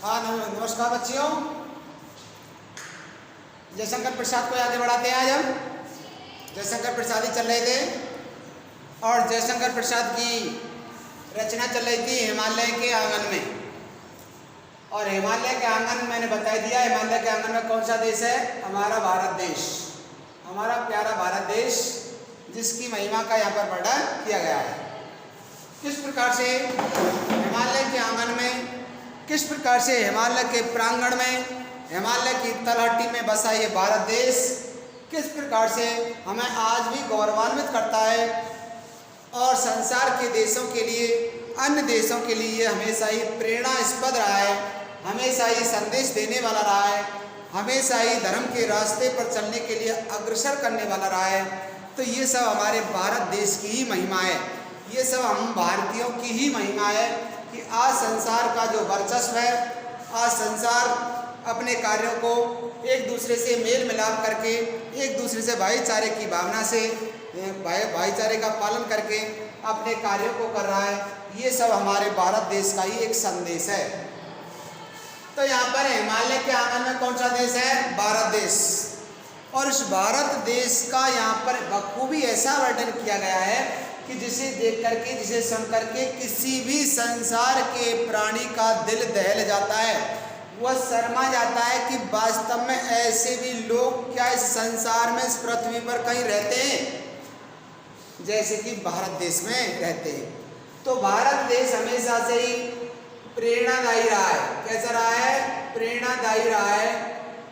नमस्कार बच्चियों, जयशंकर प्रसाद को आगे बढ़ाते हैं। आज हम जयशंकर प्रसाद ही चल रहे थे और जयशंकर प्रसाद की रचना चल रही थी हिमालय के आंगन में। और हिमालय के आंगन मैंने बता दिया, हिमालय के आंगन में कौन सा देश है? हमारा भारत देश, हमारा प्यारा भारत देश, जिसकी महिमा का यहाँ पर वर्णन किया गया है। किस प्रकार से हिमालय के आंगन में, किस प्रकार से हिमालय के प्रांगण में, हिमालय की तलहटी में बसा ये भारत देश किस प्रकार से हमें आज भी गौरवान्वित करता है और संसार के देशों के लिए, अन्य देशों के लिए हमेशा ही प्रेरणास्पद रहा है, हमेशा ही संदेश देने वाला रहा है, हमेशा ही धर्म के रास्ते पर चलने के लिए अग्रसर करने वाला रहा है। तो ये सब हमारे भारत देश की ही महिमा है, ये सब हम भारतीयों की ही महिमा है कि आज संसार का जो वर्चस्व है, आज संसार अपने कार्यों को एक दूसरे से मेल मिलाप करके, एक दूसरे से भाईचारे की भावना से भाईचारे का पालन करके अपने कार्यों को कर रहा है। ये सब हमारे भारत देश का ही एक संदेश है। तो यहाँ पर हिमालय के आंगन में कौन सा देश है? भारत देश। और इस भारत देश का यहाँ पर बखूबी ऐसा वर्णन किया गया है कि जिसे देख करके, जिसे सुन करके किसी भी संसार के प्राणी का दिल दहल जाता है, वह शर्मा जाता है कि वास्तव में ऐसे भी लोग क्या इस संसार में, इस पृथ्वी पर कहीं रहते हैं जैसे कि भारत देश में रहते हैं। तो भारत देश हमेशा से ही प्रेरणादायी रहा है। कैसा रहा है? प्रेरणादायी रहा है,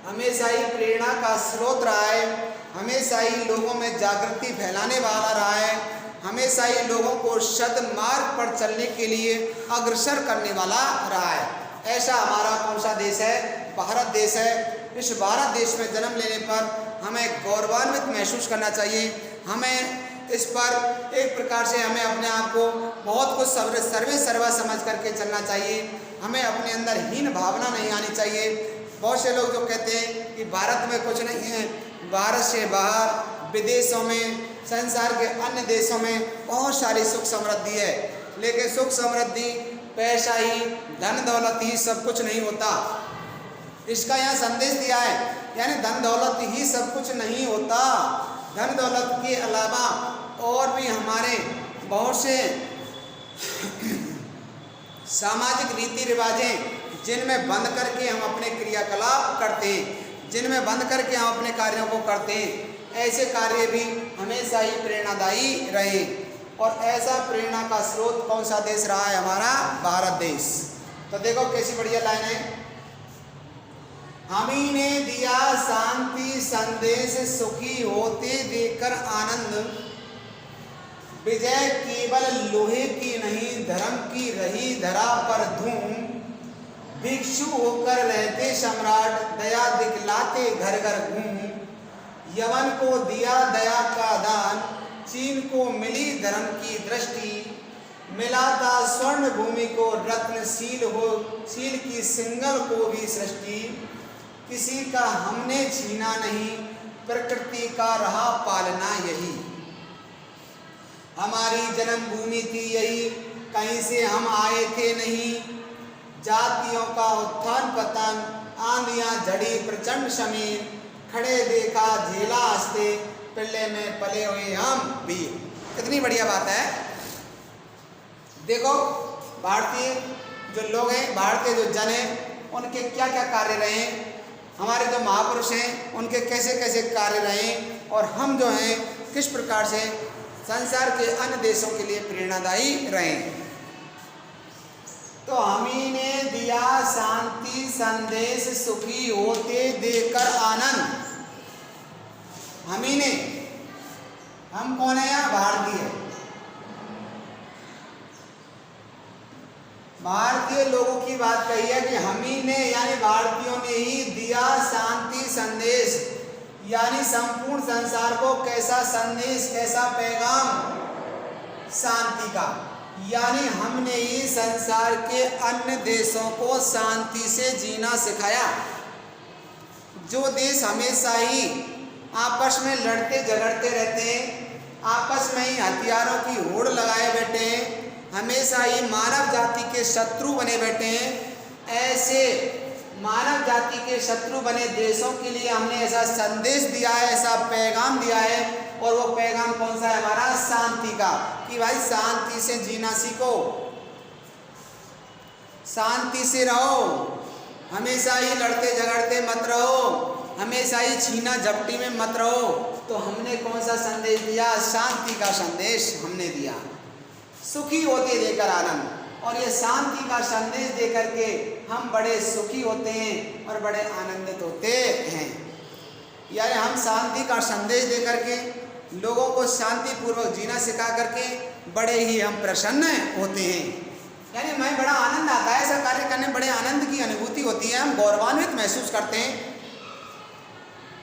हमेशा ही प्रेरणा का स्रोत रहा है, हमेशा ही लोगों में जागृति फैलाने वाला रहा है, हमेशा ही लोगों को सद्मार्ग पर चलने के लिए अग्रसर करने वाला रहा है। ऐसा हमारा कौन सा देश है? भारत देश है। इस भारत देश में जन्म लेने पर हमें गौरवान्वित महसूस करना चाहिए। हमें इस पर एक प्रकार से हमें अपने आप को बहुत कुछ सर्वे सर्वा समझ करके चलना चाहिए। हमें अपने अंदर हीन भावना नहीं आनी चाहिए। बहुत से लोग जो कहते हैं कि भारत में कुछ नहीं है, भारत से बाहर विदेशों में, संसार के अन्य देशों में बहुत सारी सुख समृद्धि है, लेकिन सुख समृद्धि, पैसा ही, धन दौलत ही सब कुछ नहीं होता। इसका यहाँ संदेश दिया है, यानी धन दौलत ही सब कुछ नहीं होता। धन दौलत के अलावा और भी हमारे बहुत से सामाजिक रीति रिवाजें जिनमें बंद करके हम अपने क्रियाकलाप करते हैं, जिनमें बंद करके हम अपने कार्यों को करते हैं, ऐसे कार्य भी हमेशा ही प्रेरणादायी रहे। और ऐसा प्रेरणा का स्रोत कौन सा देश रहा है? हमारा भारत देश। तो देखो कैसी बढ़िया लाइन है। हमी ने दिया शांति संदेश, सुखी होते देखकर आनंद, विजय केवल लोहे की नहीं, धर्म की रही धरा पर धूम, भिक्षु होकर रहते सम्राट, दया दिखलाते घर घर घूम, यवन को दिया दया का दान, चीन को मिली धर्म की दृष्टि, मिलाता स्वर्ण भूमि को रत्नशील हो, शील की सिंगल को भी सृष्टि, किसी का हमने छीना नहीं, प्रकृति का रहा पालना यही, हमारी जन्मभूमि थी यही, कहीं से हम आए थे नहीं, जातियों का उत्थान पतन, आंधियां झड़ी प्रचंड समीर, खड़े देखा झेला हंसते, पिल्ले में पले हुए हम भी। कितनी बढ़िया बात है। देखो भारतीय जो लोग हैं, भारतीय जो जन हैं, उनके क्या क्या कार्य रहे, हमारे जो महापुरुष हैं उनके कैसे कैसे कार्य रहे, और हम जो हैं किस प्रकार से संसार के अन्य देशों के लिए प्रेरणादायी रहे। तो हमी ने दिया शांति संदेश, सुखी होते देखकर आनंद। हमी ने, हम कौन है? यहाँ भारतीय, भारतीय लोगों की बात कही है कि हमी ने, यानी भारतीयों ने ही दिया शांति संदेश, यानी संपूर्ण संसार को कैसा संदेश, कैसा पैगाम? शांति का। यानी हमने ही संसार के अन्य देशों को शांति से जीना सिखाया। जो देश हमेशा ही आपस में लड़ते झगड़ते रहते हैं, आपस में ही हथियारों की होड़ लगाए बैठे हैं, हमेशा ही मानव जाति के शत्रु बने बैठे हैं, ऐसे मानव जाति के शत्रु बने देशों के लिए हमने ऐसा संदेश दिया है, ऐसा पैगाम दिया है। और वो पैगाम कौन सा है हमारा? शांति का, कि भाई शांति से जीना सीखो, शांति से रहो, हमेशा ही लड़ते झगड़ते मत रहो, हमेशा ही छीना झपटी में मत रहो। तो हमने कौन सा संदेश दिया? शांति का संदेश हमने दिया। सुखी होते देकर आनंद, और ये शांति का संदेश देकर के हम बड़े सुखी होते हैं और बड़े आनंदित होते हैं। यानी हम शांति का संदेश दे करके लोगों को शांतिपूर्वक जीना सिखा करके बड़े ही हम प्रसन्न होते हैं। यानी हमें बड़ा आनंद आता है, ऐसा कार्य करने में बड़े आनंद की अनुभूति होती है, हम गौरवान्वित महसूस करते हैं।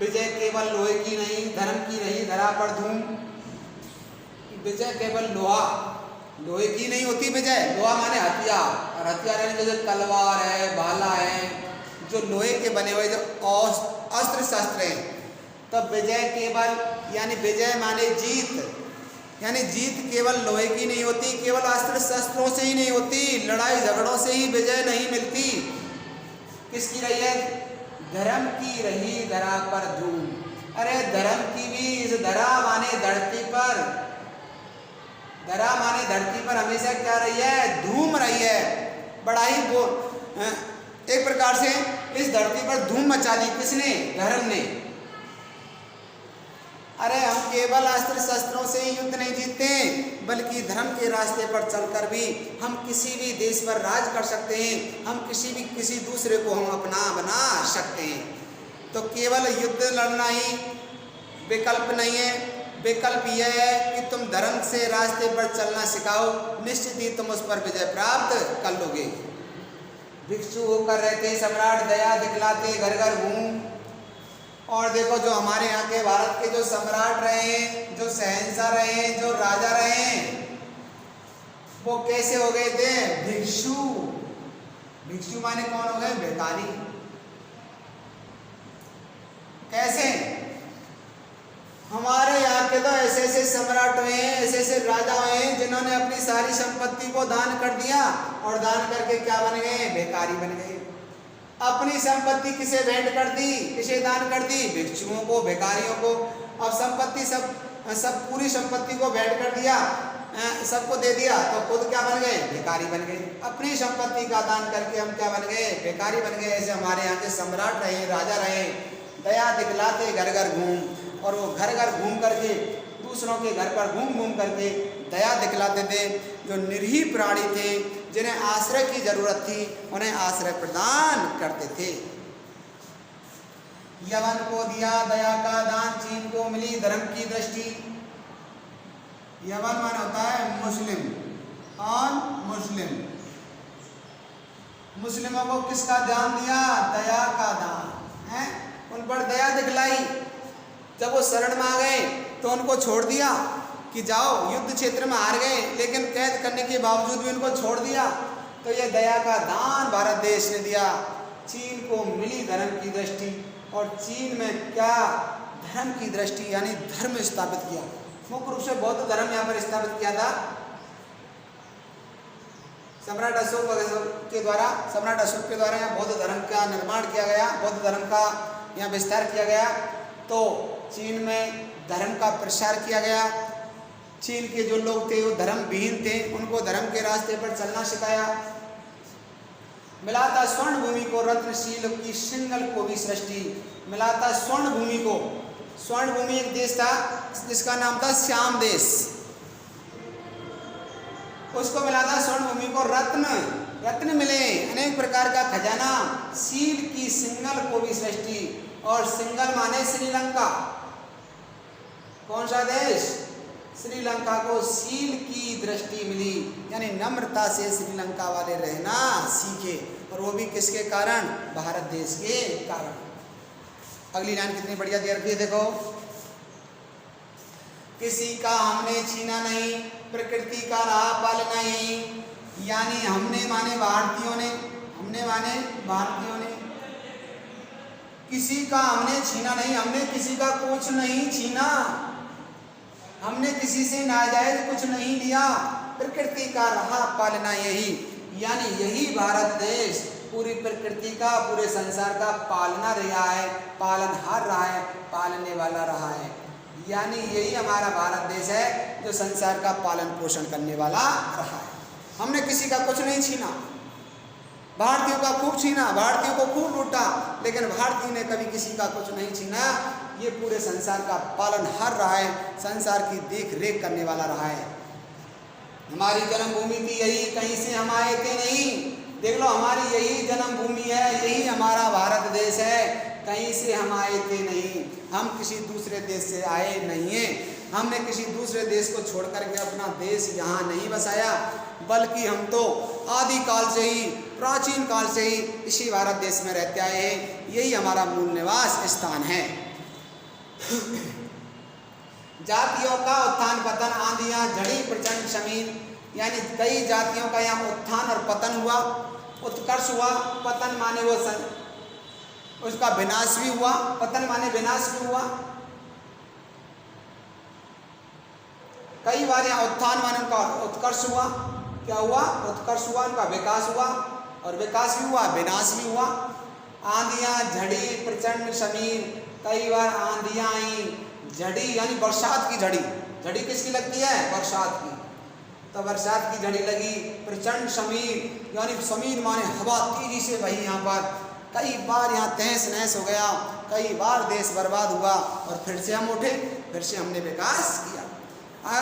विजय केवल लोहे की नहीं, धर्म की नहीं, धरा पर धूम। विजय केवल लोहे की नहीं होती विजय। लोहा माने हथियार, और हथियार यानी जैसे तलवार है, भाला है, जो लोहे के बने हुए जो अस्त्र शस्त्र हैं। तो विजय केवल यानी विजय माने जीत, यानी जीत केवल लोहे की नहीं होती, केवल अस्त्र शस्त्रों से ही नहीं होती, लड़ाई झगड़ों से ही विजय नहीं मिलती। किसकी रही है? धर्म की रही धरा पर धूम। अरे धर्म की भी इस धरा माने धरती पर, धरा माने धरती पर हमेशा क्या रही है? धूम रही है। बड़ा ही एक प्रकार से इस धरती पर धूम मचा दी। किसने? धर्म ने। अरे हम केवल अस्त्र शस्त्रों से ही युद्ध नहीं जीतते, बल्कि धर्म के रास्ते पर चलकर भी हम किसी भी देश पर राज कर सकते हैं, हम किसी दूसरे को हम अपना बना सकते हैं। तो केवल युद्ध लड़ना ही विकल्प नहीं है, विकल्प यह है कि तुम धर्म से रास्ते पर चलना सिखाओ, निश्चित ही तुम उस पर विजय प्राप्त कर लोगे। भिक्षु होकर रहते सम्राट दया दिखलाते घर घर घूम। और देखो जो हमारे यहाँ के भारत के जो सम्राट रहे हैं, जो शहंशाह रहे हैं, जो राजा रहे हैं, वो कैसे हो गए थे? भिक्षु। भिक्षु माने कौन हो गए? भिखारी। कैसे? हमारे यहाँ के तो ऐसे ऐसे सम्राट हुए हैं, ऐसे ऐसे राजा हुए हैं, जिन्होंने अपनी सारी संपत्ति को दान कर दिया, और दान करके क्या बन गए? भिखारी बन गए। अपनी संपत्ति किसे भेंट कर दी? किसे दान कर दी? भिक्षुओं को, भिखारियों को। अब संपत्ति सब पूरी संपत्ति को भेंट कर दिया, सबको दे दिया, तो खुद क्या बन गए? भिखारी बन गए। अपनी संपत्ति का दान करके हम क्या बन गए? भिखारी बन गए। ऐसे हमारे यहाँ के सम्राट रहे, राजा रहे, दया दिखलाते घर घर घूम, और वो घर घर घूम करके दूसरों के घर पर घूम घूम करके दया दिखलाते थे। जो निरीह प्राणी थे, जिन्हें आश्रय की जरूरत थी, उन्हें आश्रय प्रदान करते थे। यवन को दिया दया का दान, चीन को मिली धर्म की दृष्टि। यवन मान होता है मुस्लिम, और मुस्लिम मुस्लिमों को किसका दान दिया? दया का दान है, उन पर दया दिखलाई। जब वो शरण में आ गए तो उनको छोड़ दिया कि जाओ, युद्ध क्षेत्र में हार गए, लेकिन कैद करने के बावजूद भी उनको छोड़ दिया। तो ये दया का दान भारत देश ने दिया। चीन को मिली धर्म की दृष्टि, और चीन में क्या? धर्म की दृष्टि, यानी धर्म स्थापित किया। मुख्य रूप से बौद्ध धर्म यहाँ पर स्थापित किया था सम्राट अशोक के द्वारा यहाँ बौद्ध धर्म का निर्माण किया गया, बौद्ध धर्म का यहाँ विस्तार किया गया। तो चीन में धर्म का प्रसार किया गया। चीन के जो लोग थे वो धर्म विहीन थे, उनको धर्म के रास्ते पर चलना सिखाया। मिलाता स्वर्ण भूमि को रत्नशील की सिंगल को भी सृष्टि। मिलाता स्वर्ण भूमि को, स्वर्ण भूमि एक देश था जिसका नाम था श्याम देश, उसको मिलाता स्वर्ण भूमि को रत्न मिले, अनेक प्रकार का खजाना। शील की सिंगल को भी सृष्टि, और सिंगल माने श्रीलंका। कौन सा देश? श्रीलंका को शील की दृष्टि मिली, यानी नम्रता से श्रीलंका वाले रहना सीखे, और वो भी किसके कारण? भारत देश के कारण। अगली लाइन कितनी बढ़िया दे रखी है, देखो। किसी का हमने छीना नहीं, प्रकृति का रहा पालना ही। यानी हमने माने भारतीयों ने, किसी का हमने छीना नहीं, हमने किसी का कुछ नहीं छीना, हमने किसी से नाजायज कुछ नहीं लिया। प्रकृति का रहा पालना यही, यानी यही भारत देश पूरी प्रकृति का, पूरे संसार का पालना रहा है, पालनहार रहा है, पालने वाला रहा है। यानी यही हमारा भारत देश है जो संसार का पालन पोषण करने वाला रहा है। हमने किसी का कुछ नहीं छीना, भारतीयों का खूब छीना, भारतीयों को खूब लूटा, लेकिन भारतीय ने कभी किसी का कुछ नहीं छीना। ये पूरे संसार का पालनहार रहा है, संसार की देख रेख करने वाला रहा है। हमारी जन्मभूमि थी यही, कहीं से हम आए थे नहीं। देख लो, हमारी यही जन्मभूमि है, यही हमारा भारत देश है, कहीं से हम आए थे नहीं। हम किसी दूसरे देश से आए नहीं हैं। हमने किसी दूसरे देश को छोड़ करके अपना देश यहाँ नहीं बसाया, बल्कि हम तो आदिकाल से ही, प्राचीन काल से ही इसी भारत देश में रहते आए हैं। यही हमारा मूल निवास स्थान है। जातियों का उत्थान पतन, आंधियाँ झड़ी प्रचंड शमीन, यानी कई जातियों का यहाँ उत्थान और पतन हुआ। उत्कर्ष हुआ, पतन माने वो उसका विनाश भी हुआ, पतन माने विनाश भी हुआ। कई बार यहाँ उत्थान माने उनका उत्कर्ष हुआ। क्या हुआ? उत्कर्ष हुआ, उनका विकास हुआ, और विकास भी हुआ, विनाश भी हुआ। आंधियाँ झड़ी प्रचंड शमीर, कई बार आंधियाँ आई, झड़ी यानी बरसात की झड़ी। झड़ी किसकी लगती है? बरसात की। तो बरसात की झड़ी लगी। प्रचंड शमीर यानी शमीर माने हवा तेजी से बही यहाँ पर। कई बार यहाँ तहस नहस हो गया, कई बार देश बर्बाद हुआ, और फिर से हम उठे, फिर से हमने विकास किया।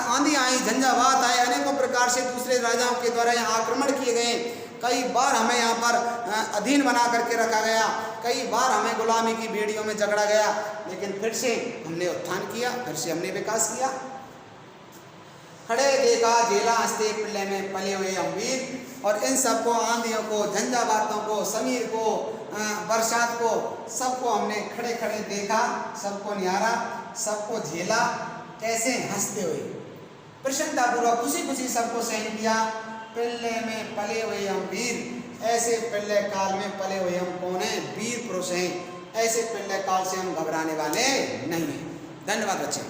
आंधी आई, झंझावात आए, अनेकों प्रकार से दूसरे राजाओं के द्वारा यहाँ आक्रमण किए गए। कई बार हमें यहाँ पर अधीन बना करके रखा गया, कई बार हमें गुलामी की बेड़ियों में जकड़ा गया, लेकिन फिर से हमने उत्थान किया, फिर से हमने विकास किया। खड़े देखा झेला हंसते पिल्ले में पले हुए हम वीर। और इन सबको, आंधियों को, झंझावातों को, समीर को, बरसात को, सबको हमने खड़े खड़े देखा, सबको निहारा, सबको झेला। कैसे? हंसते हुए, प्रसन्नतापूर्वक, खुशी खुशी सबको सहन किया। पिल्ले में पले हुए हम वीर, ऐसे पिल्ले काल में पले हुए हम कौन हैं? वीर पुरुष हैं। ऐसे पिल्ले काल से हम घबराने वाले नहीं हैं। धन्यवाद बच्चे।